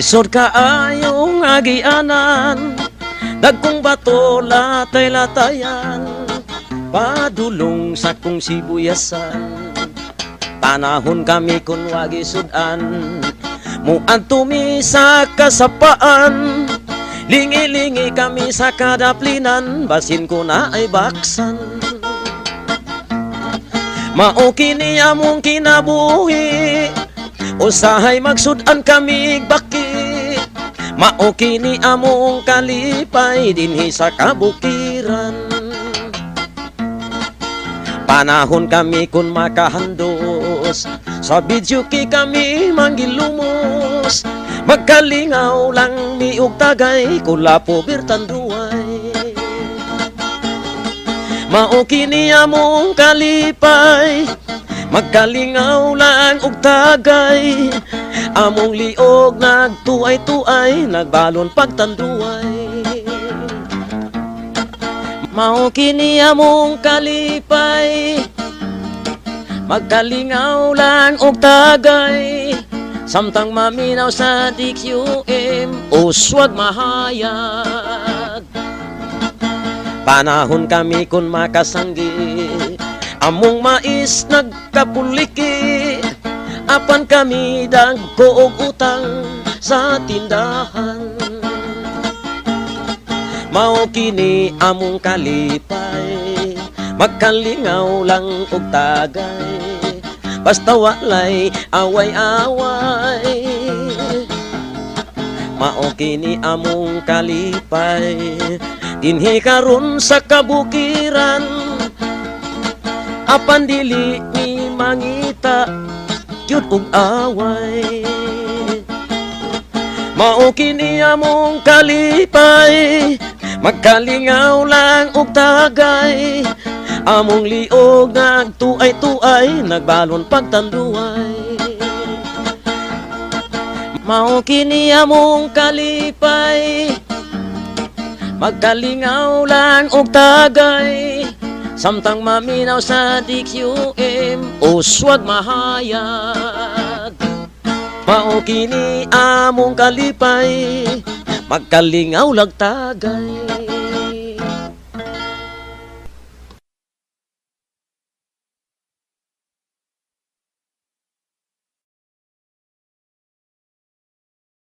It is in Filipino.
Isod kaayong agianan, dagkong bato latay-latayan, padulong sa kong sibuyasan. Panahon kami kun wagi sudan, muan tumi sa kasapaan. Lingi-lingi kami sa kadaplinan, basin ko na ay baksan. Mao kini among kinabuhi, usahay magsudan kami baki. Mao kini among kalipay dinhi sa kabukiran. Panahon kami kun makahandos, sa bidyuki kami manggilumos. Magkalingaw lang miug tagay, kulapo birtanduay. Mao kini among kalipay, magkalingaw lang ug tagay. Among liog nagtuay-tuay, nagbalon pagtanduay. Mao kini among kalipay, magkalingaw lang ug tagay. Samtang maminaw sa DQM, uswag mahayag. Panahon kami kun makasanggi, among mais nagkapuliki. Apan kami dagko og utang sa tindahan. Mao kini among kalipay, magkalingaw lang og tagay. Basta walay away-away. Mao kini among kalipay, dinhi karon sa kabukiran. Apan dili ni mangita gyud og away. Mao kini among kalipay, magkalingaw lang og tagay. Among liog nagtuay-tuay, nagbalon pagtanduay. Mao kini among kalipay, magkalingaw lang og tagay. Samtang maminaw sa DQM, uswag mahayag. Mao kini among kalipay, magkalingaw lang tagay.